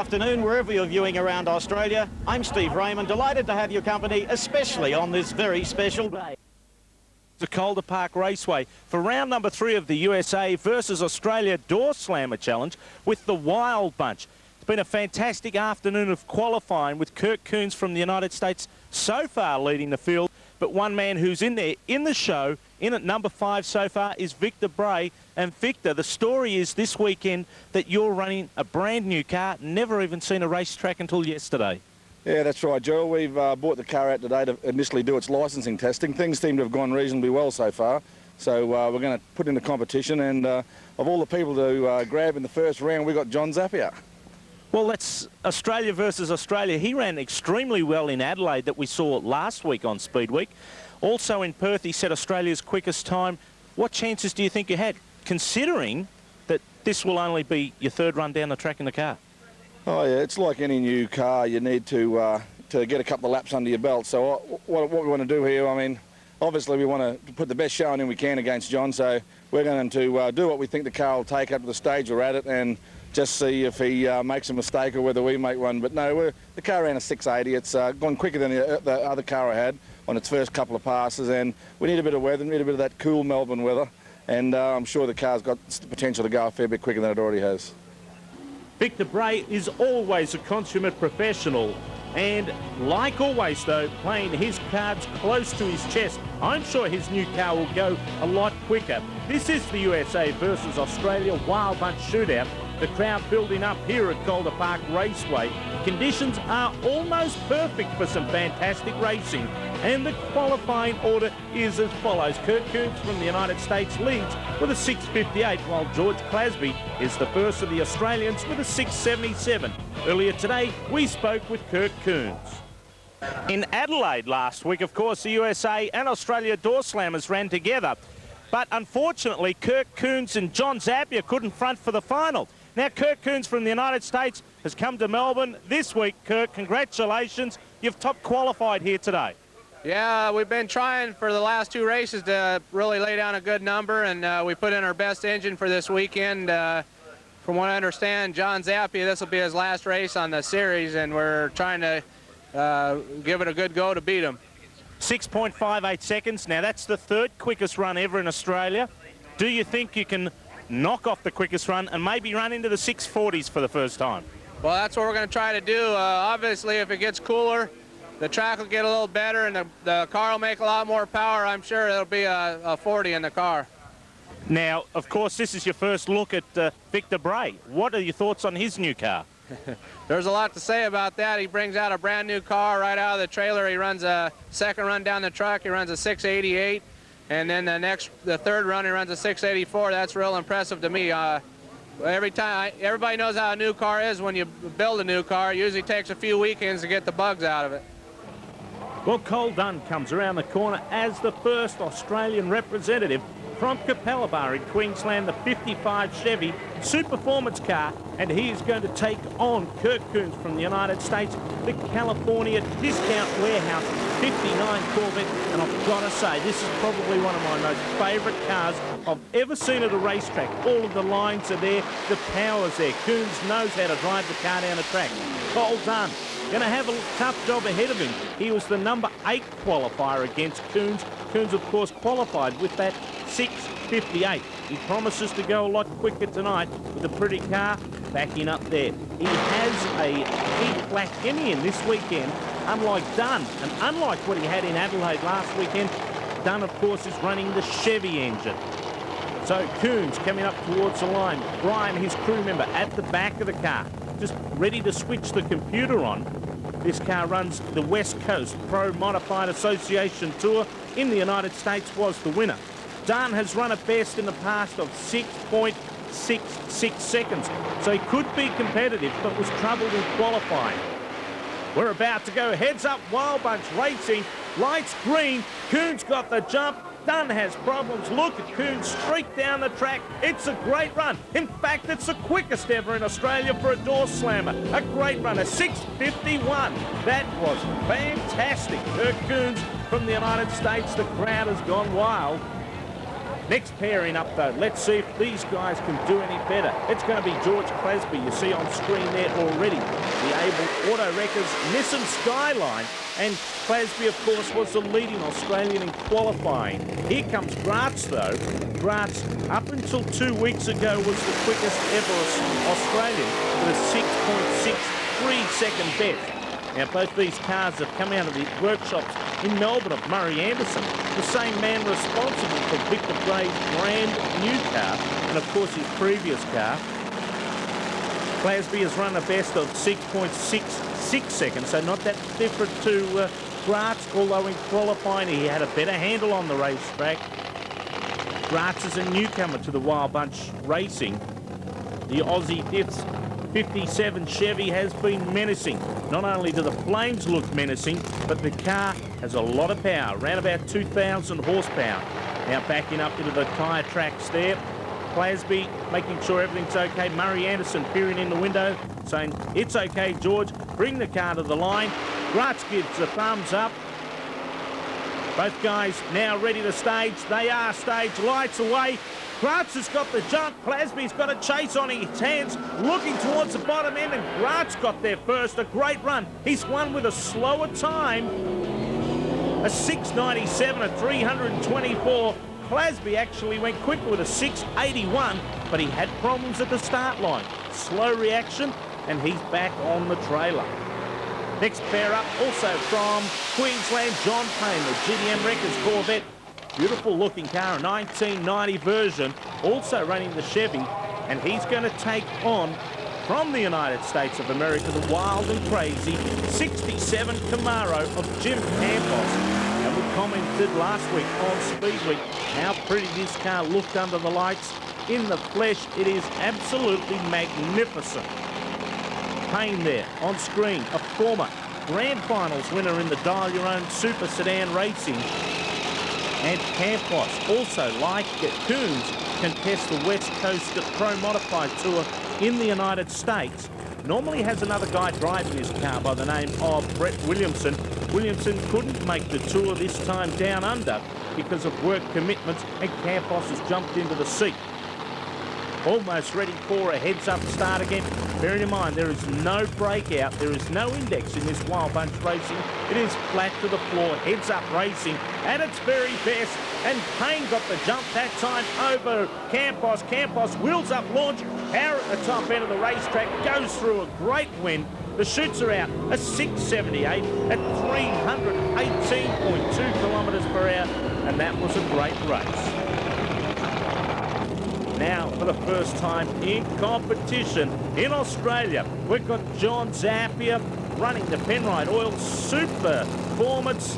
afternoon, wherever you're viewing around Australia. I'm Steve Raymond, delighted to have your company, especially on this very special day. The Calder Park Raceway for round number 3 of the USA versus Australia Door Slammer Challenge with the Wild Bunch. It's been a fantastic afternoon of qualifying with Kirk Coons from the United States so far leading the field, but one man who's in there in the show, in at number 5 so far, is Victor Bray. And Victor, the story is this weekend that you're running a brand new car, never even seen a racetrack until yesterday. Yeah, that's right, Joel. We've brought the car out today to initially do its licensing testing. Things seem to have gone reasonably well so far. So we're going to put in the competition, and of all the people to grab in the first round, we got John Zappia. Well, that's Australia versus Australia. He ran extremely well in Adelaide that we saw last week on Speed Week. Also in Perth, he set Australia's quickest time. What chances do you think you had, considering that this will only be your third run down the track in the car? Oh, yeah, it's like any new car. You need to get a couple of laps under your belt. So what we want to do here, I mean, obviously we want to put the best showing in we can against John. So we're going to do what we think the car will take up to the stage we're at it and just see if he makes a mistake or whether we make one. But no, the car ran a 680. It's gone quicker than the other car I had on its first couple of passes, and we need a bit of weather, need a bit of that cool Melbourne weather, and I'm sure the car's got the potential to go a fair bit quicker than it already has. Victor Bray is always a consummate professional, and like always though, playing his cards close to his chest. I'm sure his new car will go a lot quicker. This is the USA versus Australia Wild Bunch Shootout. The crowd building up here at Calder Park Raceway. Conditions are almost perfect for some fantastic racing, and the qualifying order is as follows. Kirk Coons from the United States leads with a 6:58, while George Clasby is the first of the Australians with a 6:77. Earlier today, we spoke with Kirk Coons. In Adelaide last week, of course, the USA and Australia Door Slammers ran together, but unfortunately, Kirk Coons and John Zappia couldn't front for the final. Now, Kirk Coons from the United States has come to Melbourne this week. Kirk, congratulations. You've top qualified here today. Yeah, we've been trying for the last 2 races to really lay down a good number, and we put in our best engine for this weekend. From what I understand, John Zappia, this will be his last race on the series, and we're trying to give it a good go to beat him. 6.58 seconds. Now, that's the 3rd quickest run ever in Australia. Do you think you can knock off the quickest run and maybe run into the 640s for the first time? Well, that's what we're going to try to do. Obviously, if it gets cooler, the track will get a little better, and the car will make a lot more power. I'm sure there'll be a 40 in the car. Now, of course, this is your first look at Victor Bray. What are your thoughts on his new car? There's a lot to say about that. He brings out a brand new car right out of the trailer. He runs a second run down the track. He runs a 688. And then the third run, he runs a 684. That's real impressive to me. Everybody knows how a new car is when you build a new car. It usually takes a few weekends to get the bugs out of it. Well, Cole Dunn comes around the corner as the first Australian representative from Capalaba in Queensland, the 55 Chevy Super Performance car, and he is going to take on Kirk Coons from the United States, the California Discount Warehouse 59 Corvette, and I've got to say, this is probably one of my most favourite cars I've ever seen at a racetrack. All of the lines are there, the power's there. Coons knows how to drive the car down the track. Cole Dunn going to have a tough job ahead of him. He was the number 8 qualifier against Coons. Coons, of course, qualified with that 6:58. He promises to go a lot quicker tonight with a pretty car backing up there. He has a heat black Hemi in this weekend, unlike Dunn, and unlike what he had in Adelaide last weekend. Dunn, of course, is running the Chevy engine. So Coons coming up towards the line. Brian, his crew member, at the back of the car, just ready to switch the computer on. This car runs the West Coast Pro Modified Association Tour in the United States, was the winner. Dunn has run a best in the past of 6.66 seconds, so he could be competitive, but was troubled in qualifying. We're about to go heads up, Wild Bunch racing, lights green, Coons got the jump, Dunn has problems. Look at Coons streak down the track. It's a great run. In fact, it's the quickest ever in Australia for a door slammer. A great run, a 6:51. That was fantastic. Kirk Coons from the United States. The crowd has gone wild. Next pairing up though, let's see if these guys can do any better. It's going to be George Clasby, you see on screen there already. The able auto wreckers Nissan Skyline, and Clasby of course was the leading Australian in qualifying. Here comes Gratz though. Gratz up until 2 weeks ago was the quickest ever Australian with a 6.63 second best. Now, both these cars have come out of the workshops in Melbourne of Murray Anderson, the same man responsible for Victor Bray's brand new car and, of course, his previous car. Clasby has run a best of 6.66 seconds, so not that different to Gratz, although in qualifying he had a better handle on the racetrack. Gratz is a newcomer to the Wild Bunch Racing. The Aussie Diffs 57 Chevy has been menacing. Not only do the flames look menacing, but the car has a lot of power, around about 2,000 horsepower. Now backing up into the tyre tracks there. Clasby making sure everything's okay. Murray Anderson peering in the window, saying, "It's okay, George, bring the car to the line." Gratz gives a thumbs up. Both guys now ready to stage. They are staged, lights away. Gratz has got the jump. Clasby's got a chase on his hands, looking towards the bottom end, and Gratz got there first. A great run. He's won with a slower time. A 6.97 at 324. Clasby actually went quicker with a 6.81, but he had problems at the start line. Slow reaction, and he's back on the trailer. Next pair up, also from Queensland, John Payne, the GDM Wreckers Corvette. Beautiful looking car, a 1990 version, also running the Chevy, and he's going to take on, from the United States of America, the wild and crazy 67 Camaro of Jim Campos. And we commented last week on Speed Week how pretty this car looked under the lights. In the flesh, it is absolutely magnificent. Payne there on screen, a former Grand Finals winner in the Dial Your Own Super Sedan Racing. And Campos, also like Coons, contest the West Coast Pro Modified Tour in the United States. Normally has another guy driving his car by the name of Brett Williamson. Williamson couldn't make the tour this time down under because of work commitments, and Campos has jumped into the seat. Almost ready for a heads-up start again. Bearing in mind, there is no breakout, there is no index in this Wild Bunch Racing. It is flat to the floor, heads-up racing at its very best. And Payne got the jump that time over Campos. Campos wheels up launch, power at the top end of the racetrack, goes through a great wind. The chutes are out, a 678 at 318.2 kilometres per hour, and that was a great race. Now, for the first time in competition in Australia, we've got John Zappia running the Penrite Oil Super Performance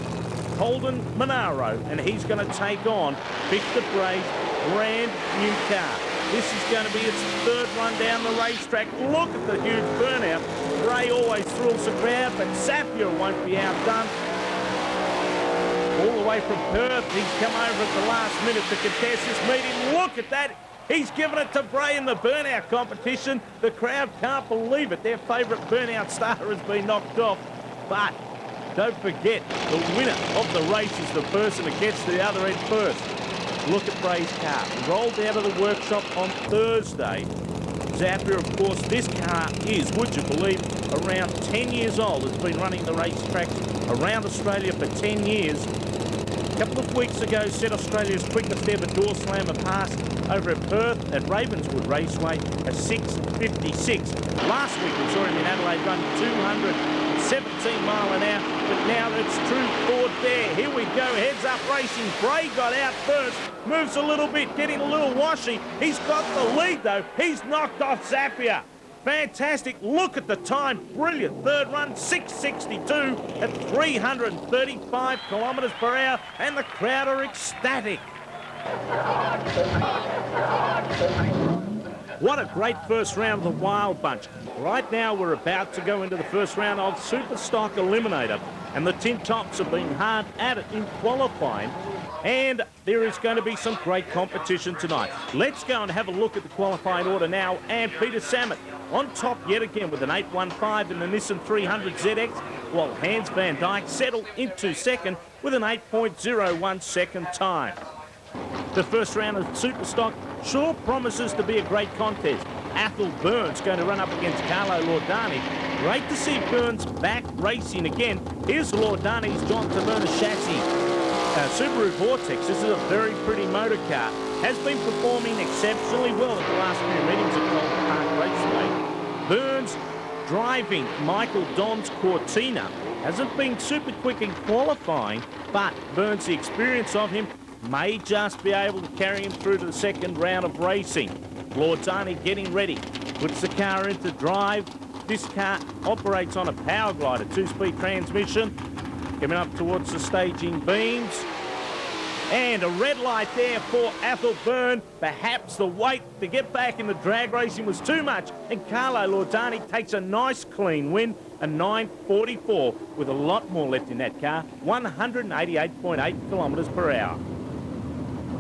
Holden Monaro, and he's going to take on Victor Bray's brand new car. This is going to be its third run down the racetrack. Look at the huge burnout. Bray always thrills the crowd, but Zappia won't be outdone. All the way from Perth, he's come over at the last minute to contest this meeting. Look at that. He's given it to Bray in the burnout competition. The crowd can't believe it. Their favourite burnout star has been knocked off. But don't forget, the winner of the race is the person that gets to the other end first. Look at Bray's car. Rolled out of the workshop on Thursday. Zappia, of course, this car is, would you believe, around 10 years old. It's been running the racetracks around Australia for 10 years. A couple of weeks ago, set Australia's quickest ever door slammer pass over at Perth at Ravenswood Raceway, a 6.56. Last week we saw him in Adelaide run 217 mile an hour, but now it's true forward there. Here we go, heads up racing. Bray got out first, moves a little bit, getting a little washy. He's got the lead though. He's knocked off Zappia. Fantastic. Look at the time. Brilliant. Third run, 6.62 at 335 kilometres per hour, and the crowd are ecstatic. What a great first round of the Wild Bunch. Right now we're about to go into the first round of Super Stock Eliminator, and the Tin Tops have been hard at it in qualifying, and there is going to be some great competition tonight. Let's go and have a look at the qualifying order now, and Peter Samet on top yet again with an 8.15 in the Nissan 300 ZX, while Hans van Dyke settled into second with an 8.01 second time. The first round of Superstock sure promises to be a great contest. Athol Burns going to run up against Carlo Lordani. Great to see Burns back racing again. Here's Lordani's John Taverna chassis. Subaru Vortex, this is a very pretty motor car. Has been performing exceptionally well at the last few meetings at Calder Park Raceway. Burns driving Michael Don's Cortina. Hasn't been super quick in qualifying, but Burns, the experience of him, may just be able to carry him through to the second round of racing. Lordani getting ready, puts the car into drive. This car operates on a power glider, 2-speed transmission. Coming up towards the staging beams. And a red light there for Athol Burn. Perhaps the weight to get back in the drag racing was too much. And Carlo Lordani takes a nice clean win, a 9.44, with a lot more left in that car, 188.8 kilometres per hour.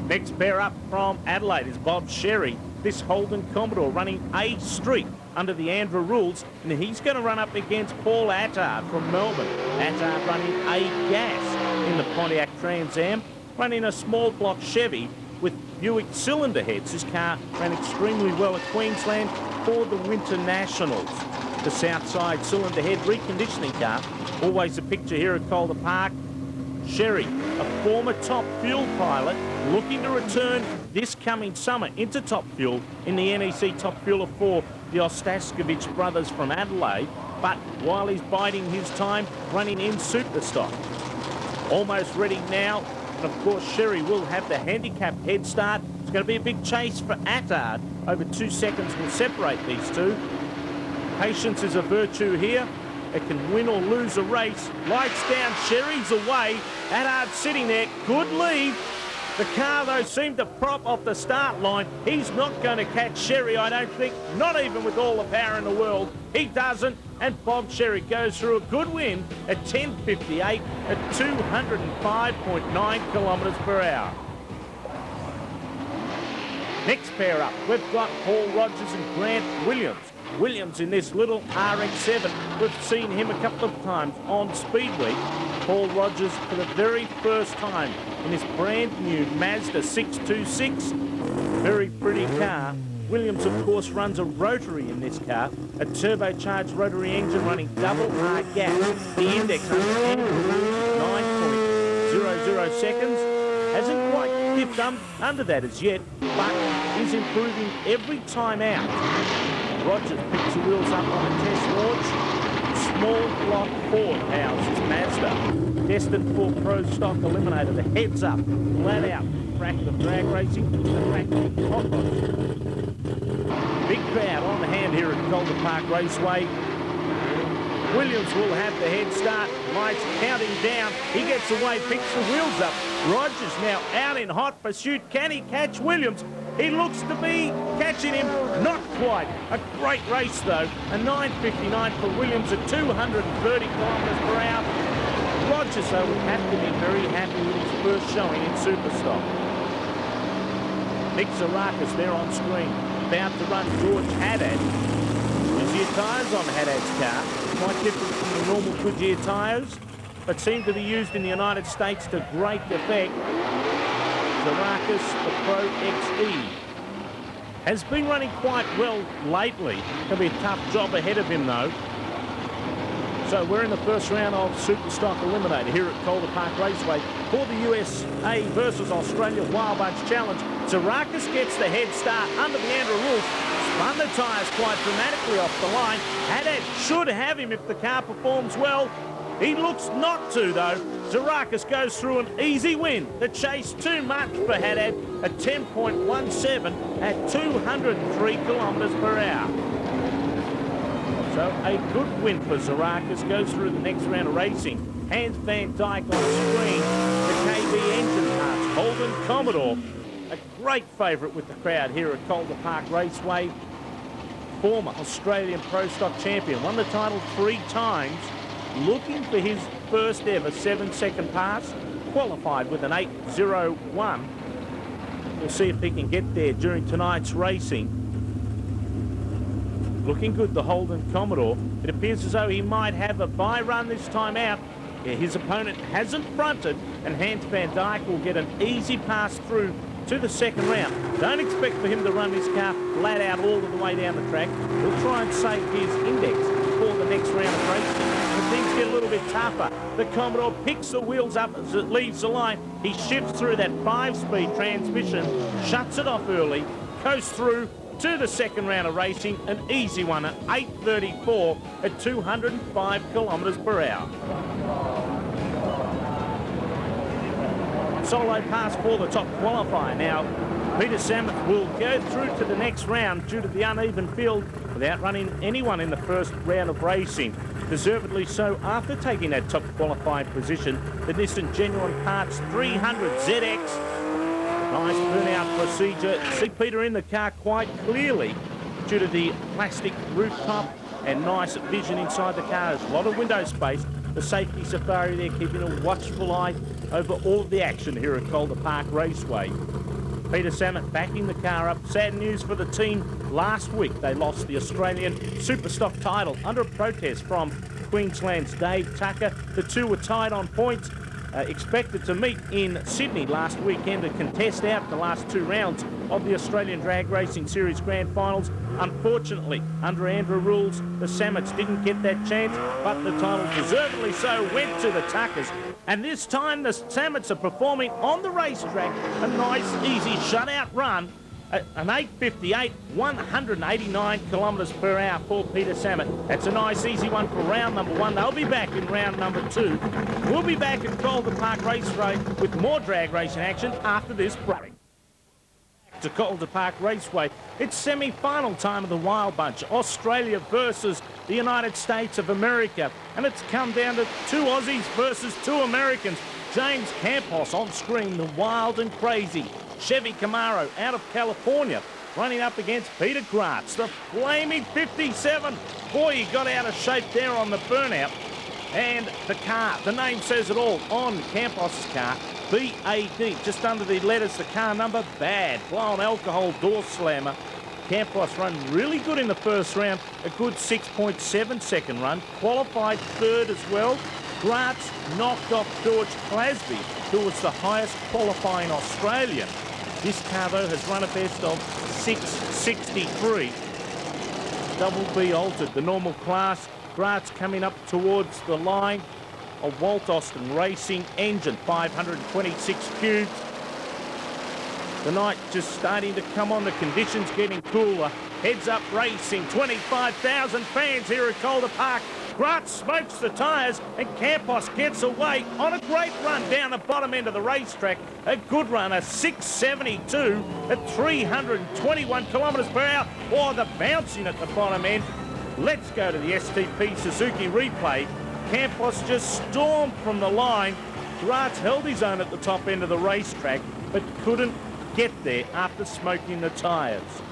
Next pair up from Adelaide is Bob Sherry. This Holden Commodore running A Street under the Andrew rules, and he's going to run up against Paul Attard from Melbourne. Attard running A Gas in the Pontiac Trans Am, running a small block Chevy with Buick cylinder heads. This car ran extremely well at Queensland for the Winter Nationals. The Southside cylinder head reconditioning car, always a picture here at Calder Park. Sherry, a former Top Fuel pilot, looking to return this coming summer into Top Fuel in the NEC Top Fuel of 4, the Ostaskovich brothers from Adelaide, but while he's biding his time, running in Superstock. Almost ready now, and of course Sherry will have the handicap head start. It's going to be a big chase for Attard. Over 2 seconds will separate these two. Patience is a virtue here. It can win or lose a race. Lights down, Sherry's away. Attard sitting there, good lead. The car, though, seemed to prop off the start line. He's not going to catch Sherry, I don't think, not even with all the power in the world. He doesn't, and Bob Sherry goes through a good win at 10.58 at 205.9 kilometres per hour. Next pair up, we've got Paul Rogers and Grant Williams. Williams in this little RX-7. We've seen him a couple of times on Speed Week. Paul Rogers for the very first time in this brand new Mazda 626. Very pretty car. Williams, of course, runs a rotary in this car, a turbocharged rotary engine running double R gas. The index under 9.00 seconds. Hasn't quite piffed under that as yet, but is improving every time out. Rogers picks the wheels up on a test launch. Small block Ford powers his Mazda. Destined for Pro Stock Eliminator. The heads up, flat out. Bracket of drag racing, the bracket of hot rods. Big crowd on the hand here at Calder Park Raceway. Williams will have the head start. Lights counting down. He gets away, picks the wheels up. Rogers now out in hot pursuit. Can he catch Williams? He looks to be catching him. Not quite. A great race, though. A 9.59 for Williams at 230 kilometres per hour. Rogers, though, would have to be very happy with his first showing in Superstock. Nick Zarakis there on screen. About to run George Haddad. Goodyear tyres on Haddad's car. Quite different from the normal Goodyear tyres, but seem to be used in the United States to great effect. Zarakis, the Pro XE, has been running quite well lately. Going to be a tough job ahead of him, though. So we're in the first round of Superstock Eliminator here at Calder Park Raceway for the USA versus Australia Wild Bunch Challenge. Zarakis gets the head start under the Andrew rules. Spun the tyres quite dramatically off the line. Haddad should have him if the car performs well. He looks not to, though. Zarakis goes through an easy win. The chase too much for Haddad at 10.17 at 203 kilometres per hour. So a good win for Zarakis. Goes through the next round of racing. Hans Van Dyke on screen. The KB engine parts. Holden Commodore. A great favourite with the crowd here at Calder Park Raceway. Former Australian Pro Stock champion. Won the title 3 times. Looking for his first ever 7-second pass. Qualified with an 8.01. We'll see if he can get there during tonight's racing. Looking good, the Holden Commodore. It appears as though he might have a bye run this time out. Yeah, his opponent hasn't fronted, and Hans Van Dyke will get an easy pass through to the second round. Don't expect for him to run this car flat out all of the way down the track. He'll try and save his index for the next round of racing. When things get a little bit tougher, the Commodore picks the wheels up as it leaves the line. He shifts through that 5-speed transmission, shuts it off early, coasts through to the second round of racing, an easy one at 8:34 at 205 kilometres per hour. Solo pass for the top qualifier. Now, Peter Samet will go through to the next round due to the uneven field without running anyone in the first round of racing. Deservedly so after taking that top qualifying position. The Nissan Genuine Parts 300 ZX. Nice burnout procedure. See Peter in the car quite clearly due to the plastic rooftop and nice vision inside the car. There's a lot of window space. The safety safari there keeping a watchful eye over all of the action here at Calder Park Raceway. Peter Samet backing the car up. Sad news for the team. Last week they lost the Australian Superstock title under a protest from Queensland's Dave Tucker. The two were tied on points. Expected to meet in Sydney last weekend to contest out the last two rounds of the Australian Drag Racing Series Grand Finals. Unfortunately, under Andrew rules, the Samets didn't get that chance, but the title deservedly so went to the Tuckers. And this time the Samets are performing on the racetrack a nice, easy shutout run. An 8:58, 189 kilometres per hour for Peter Samet. That's a nice, easy one for round number one. They'll be back in round number two. We'll be back at Calder Park Raceway with more drag racing action after this break. To Calder Park Raceway, it's semi-final time of the Wild Bunch. Australia versus the United States of America. And it's come down to two Aussies versus two Americans. James Campos on screen, the wild and crazy Chevy Camaro out of California, running up against Peter Gratz, the flaming 57. Boy, he got out of shape there on the burnout. And the car, the name says it all on Campos' car, BAD, just under the letters, the car number, bad. Blown alcohol door slammer. Campos run really good in the first round, a good 6.7 second run, qualified third as well. Gratz knocked off George Clasby, who was the highest qualifying Australian. This car, though, has run a best of 6.63. Double B altered, the normal class. Gratz coming up towards the line. A Walt Austin Racing engine, 526 cubes. The night just starting to come on, the conditions getting cooler. Heads Up Racing, 25,000 fans here at Calder Park. Gratz smokes the tyres and Campos gets away on a great run down the bottom end of the racetrack. A good run, a 6.72 at 321 kilometres per hour. Or the bouncing at the bottom end. Let's go to the STP Suzuki replay. Campos just stormed from the line. Gratz held his own at the top end of the racetrack, but couldn't get there after smoking the tyres.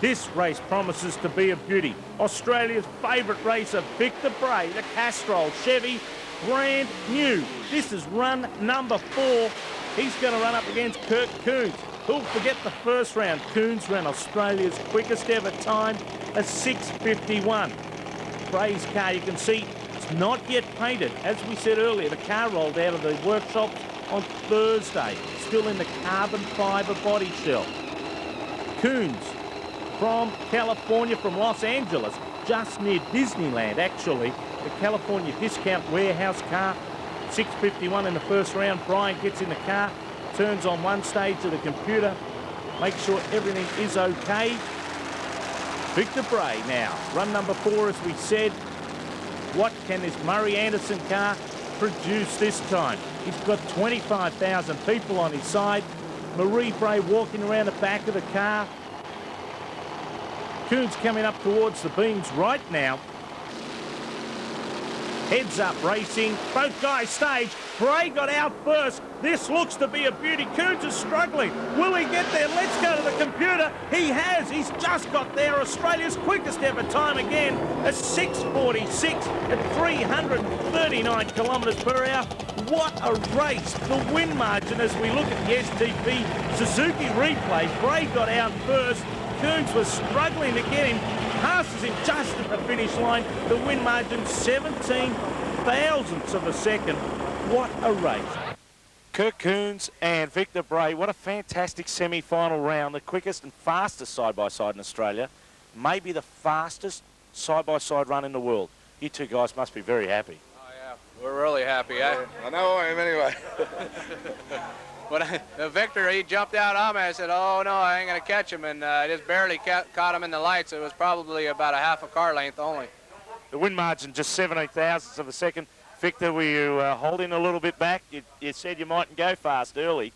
This race promises to be a beauty. Australia's favourite racer, Victor Bray, the Castrol Chevy, brand new. This is run number 4. He's going to run up against Kurt Coons. Who'll forget the first round? Coons ran Australia's quickest ever time, a 6.51. Bray's car, you can see, it's not yet painted. As we said earlier, the car rolled out of the workshops on Thursday, still in the carbon fibre body shell. Coons from California, from Los Angeles, just near Disneyland, actually. The California Discount Warehouse car, 6.51 in the first round. Brian gets in the car, turns on one stage of the computer, makes sure everything is okay. Victor Bray now, run number 4, as we said. What can this Murray Anderson car produce this time? He's got 25,000 people on his side. Marie Bray walking around the back of the car. Coons coming up towards the beams right now. Heads Up Racing, both guys stage. Bray got out first. This looks to be a beauty. Coons is struggling. Will he get there? Let's go to the computer. He has. He's just got there. Australia's quickest ever time again. A 6.46 at 339 kilometres per hour. What a race. The win margin as we look at the STP Suzuki replay. Bray got out first. Coons was struggling to get him. Passes him just at the finish line. The win margin 17 thousandths of a second. What a race. Kirk Coons and Victor Bray, what a fantastic semi-final round. The quickest and fastest side-by-side in Australia. Maybe the fastest side-by-side run in the world. You two guys must be very happy. Oh, yeah. We're really happy. I know I am anyway. When Victor, he jumped out on me, I said, oh, no, I ain't going to catch him. And I just barely caught him in the lights. It was probably about a half a car length only. The win margin just 17 thousandths of a second. Victor, were you holding a little bit back? You said you mightn't go fast early.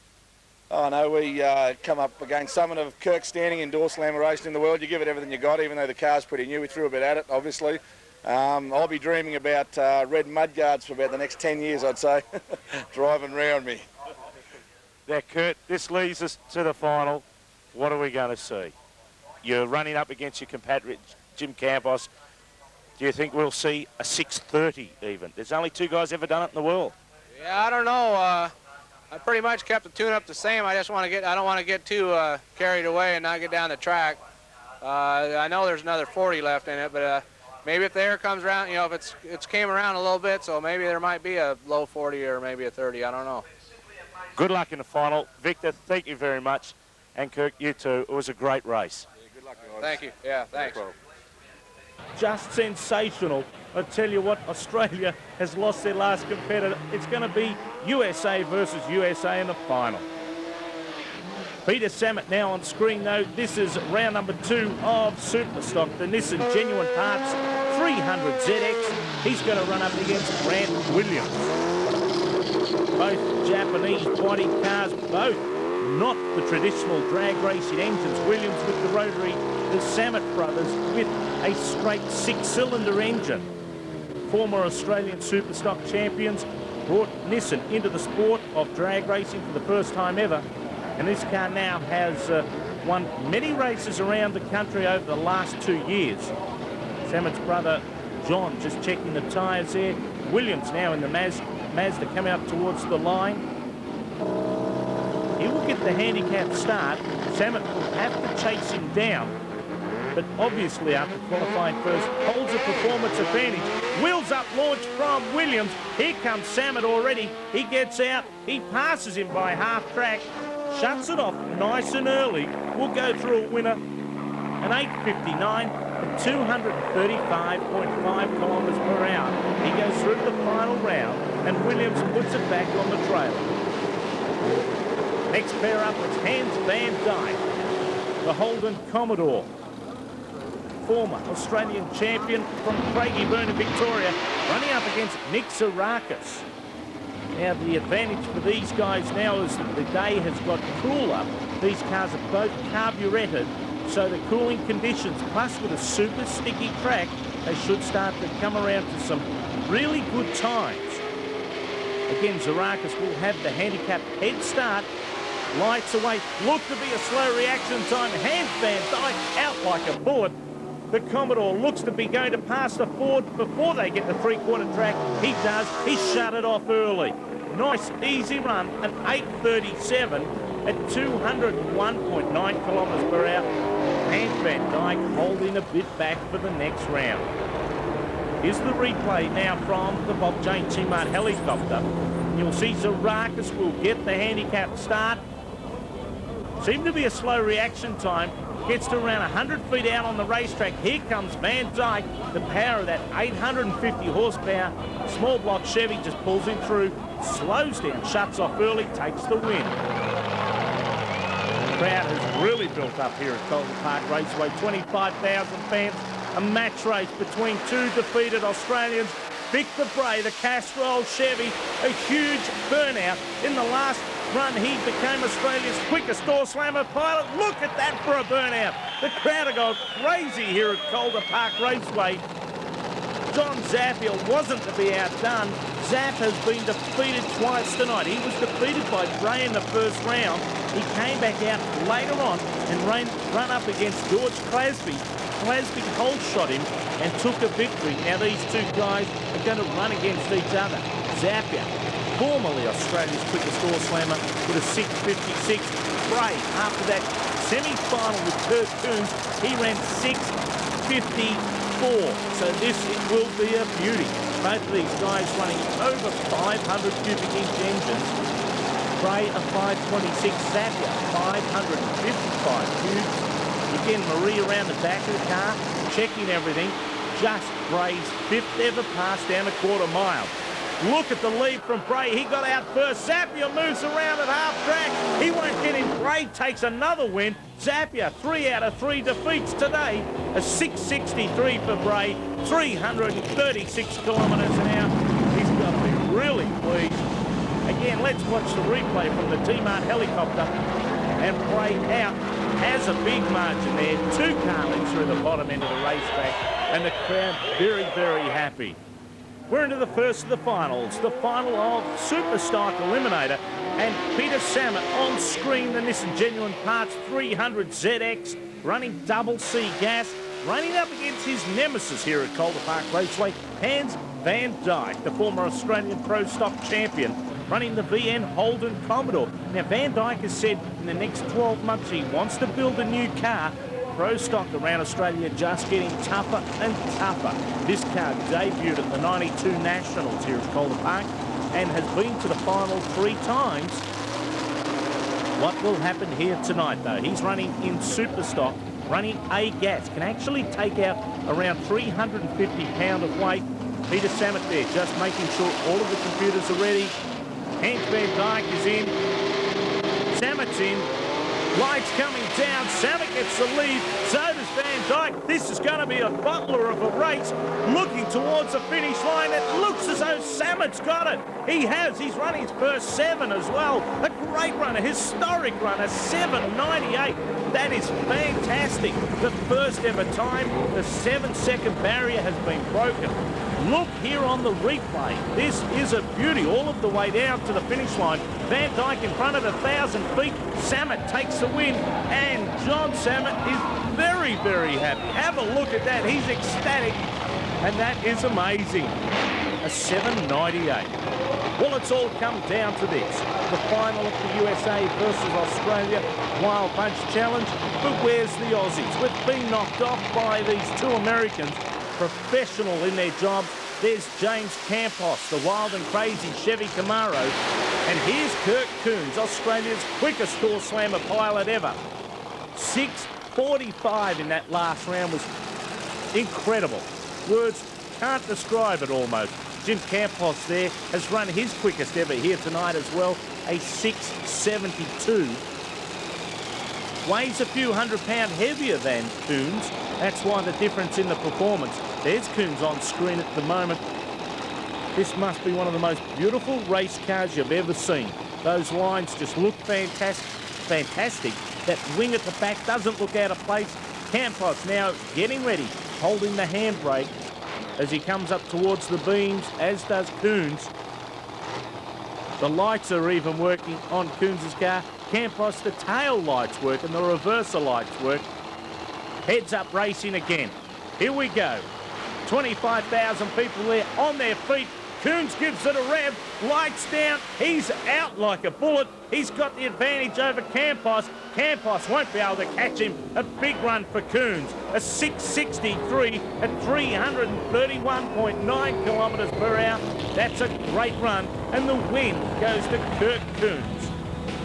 Oh, no, we come up against someone of Kirk standing indoor slammer racing in the world. You give it everything you got, even though the car's pretty new. We threw a bit at it, obviously. I'll be dreaming about red mudguards for about the next 10 years, I'd say, driving round me. Now, Kurt, this leads us to the final. What are we going to see? You're running up against your compatriot, Jim Campos. Do you think we'll see a 6:30 even? There's only two guys ever done it in the world. Yeah, I don't know. I pretty much kept the tune up the same. I don't want to get too carried away and not get down the track. I know there's another 40 left in it, but maybe if the air comes around, you know, if it's came around a little bit, so maybe there might be a low 40 or maybe a 30. I don't know. Good luck in the final. Victor, thank you very much. And Kirk, you too. It was a great race. Yeah, good luck, guys. Thank you. Yeah, thanks. Just sensational. I tell you what, Australia has lost their last competitor. It's going to be USA versus USA in the final. Peter Samet now on screen, though. This is round number 2 of Superstock, the Nissan Genuine Parts 300 ZX. He's going to run up against Grant Williams. Both Japanese body cars, both not the traditional drag racing engines. Williams with the rotary, the Samet brothers with a straight 6-cylinder engine. Former Australian Superstock champions brought Nissan into the sport of drag racing for the first time ever. And this car now has won many races around the country over the last 2 years. Samet's brother John just checking the tyres there. Williams now in the Mazda coming up towards the line. He will get the handicap start. Samet will have to chase him down. But obviously after qualifying first, holds a performance advantage. Wheels up launch from Williams. Here comes Samet already. He gets out. He passes him by half track. Shuts it off nice and early. We'll go through a winner. An 8:59 at 235.5 kilometres per hour. He goes through the final round and Williams puts it back on the trailer. Next pair up is Hans Van Dyke, the Holden Commodore. Former Australian champion from Craigieburn in Victoria, running up against Nick Zarakis. Now the advantage for these guys now is that the day has got cooler. These cars are both carburetted, so the cooling conditions, plus with a super sticky track, they should start to come around to some really good times. Again, Zarakis will have the handicap head start. Lights away, look to be a slow reaction time. Hans Van Dyke out like a bullet. The Commodore looks to be going to pass the Ford before they get the three-quarter track. He does. He shut it off early. Nice, easy run, an 8:37 at 201.9 kilometres per hour. Hans Van Dyke holding a bit back for the next round. Here's the replay now from the Bob Jane T-Mart helicopter. You'll see Zarakis will get the handicap start. Seemed to be a slow reaction time. Gets to around 100 feet out on the racetrack. Here comes Van Dyke. The power of that 850 horsepower small block Chevy just pulls him through, slows down, shuts off early, takes the win. The crowd has really built up here at Calder Park Raceway. 25,000 fans. A match race between two defeated Australians. Victor Bray, the Castrol Chevy, a huge burnout. In the last run, he became Australia's quickest door slammer pilot. Look at that for a burnout. The crowd are going crazy here at Calder Park Raceway. John Zappiel wasn't to be outdone. Zapp has been defeated twice tonight. He was defeated by Bray in the first round. He came back out later on and run up against George Clasby. Clasby hole shot him and took a victory. Now these two guys are going to run against each other. Zappiel, formerly Australia's quickest door slammer, with a 6:56. Bray, after that semi-final with Kirk Coons, he ran 6:54. So this will be a beauty. Both of these guys running over 500 cubic inch engines. Bray a 526, Zappia 555 cubes. Again, Marie around the back of the car, checking everything. Just Bray's 5th ever pass down a quarter mile. Look at the lead from Bray. He got out first. Zappia moves around at half track. He won't get him. Bray takes another win. Zappia, 3 out of 3 defeats today. A 663 for Bray, 336 kilometres an hour. He's got to be really pleased. Again, let's watch the replay from the T-Mart helicopter. And Bray out has a big margin there. 2 car lengths through the bottom end of the racetrack. And the crowd very, very happy. We're into the first of the finals, the final of Super Stock Eliminator, and Peter Samet on screen, the Nissan Genuine Parts 300 ZX, running double C gas, running up against his nemesis here at Calder Park Raceway, Hans Van Dyke, the former Australian Pro Stock champion, running the VN Holden Commodore. Now, Van Dyke has said in the next 12 months he wants to build a new car. Pro stock around Australia just getting tougher and tougher. This car debuted at the 92 Nationals here at Calder Park and has been to the final 3 times. What will happen here tonight, though? He's running in super stock, running A gas, can actually take out around 350 pounds of weight. Peter Samet there, just making sure all of the computers are ready. Hans Van Dyke is in. Samet's in. Lights coming down. Samet gets the lead. So does Van Dyke. This is going to be a butler of a race. Looking towards the finish line. It looks as though Samet's got it. He has. He's running his first 7 as well. A great run, a historic run, a 7.98. That is fantastic. The first ever time. The 7-second barrier has been broken. Look here on the replay. This is a beauty all of the way down to the finish line. Van Dyke in front at 1,000 feet. Samet takes the win, and John Samet is very, very happy. Have a look at that. He's ecstatic, and that is amazing. A 7.98. Well, it's all come down to this. The final of the USA versus Australia Wild Punch Challenge. But where's the Aussies? We've been knocked off by these 2 Americans, professional in their jobs. There's James Campos, the wild and crazy Chevy Camaro. And here's Kirk Coons, Australia's quickest door slammer pilot ever. 6.45 in that last round was incredible. Words can't describe it almost. Jim Campos there has run his quickest ever here tonight as well, a 6.72. Weighs a few £100 heavier than Coons. That's why the difference in the performance. There's Coons on screen at the moment. This must be one of the most beautiful race cars you've ever seen. Those lines just look fantastic. That wing at the back doesn't look out of place. Campos now getting ready, holding the handbrake as he comes up towards the beams, as does Coons. The lights are even working on Coons' car. Campos, the tail lights work and the reverser lights work. Heads up racing again. Here we go. 25,000 people there on their feet. Coons gives it a rev. Lights down. He's out like a bullet. He's got the advantage over Campos. Campos won't be able to catch him. A big run for Coons. A 6.63 at 331.9 kilometres per hour. That's a great run. And the win goes to Kirk Coons.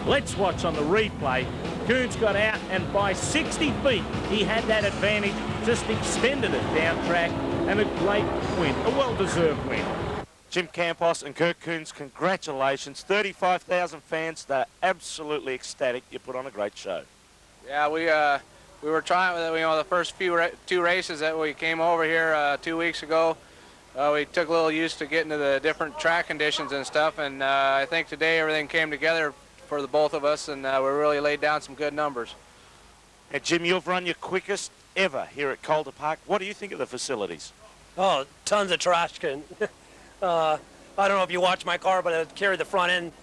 Let's watch on the replay. Coons got out, and by 60 feet, he had that advantage, just extended it down track, and a great win, a well-deserved win. Jim Campos and Kirk Coons, congratulations. 35,000 fans, they're absolutely ecstatic. You put on a great show. Yeah, we were trying, the first 2 races that we came over here 2 weeks ago. We took a little used to getting to the different track conditions and stuff, and I think today everything came together for the both of us, and we really laid down some good numbers. And Jim, you've run your quickest ever here at Calder Park. What do you think of the facilities? Oh, tons of trash can. I don't know if you watch my car, but it carried the front end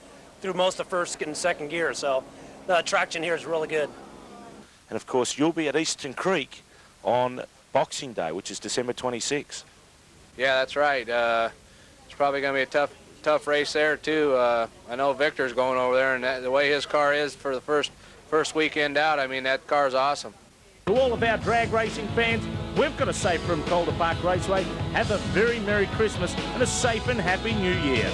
through most of first and second gear, so the traction here is really good. And of course, you'll be at Eastern Creek on Boxing Day, which is December 26th. Yeah, that's right. It's probably going to be a tough race there too. I know Victor's going over there, and the way his car is for the first weekend out, I mean, that car's awesome. To all of our drag racing fans, we've got to say from Calder Park Raceway, have a very Merry Christmas and a safe and happy New Year.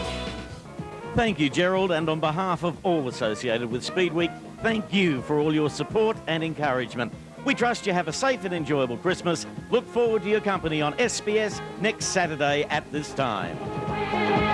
Thank you, Gerald, and on behalf of all associated with Speed Week, thank you for all your support and encouragement. We trust you have a safe and enjoyable Christmas. Look forward to your company on SBS next Saturday at this time.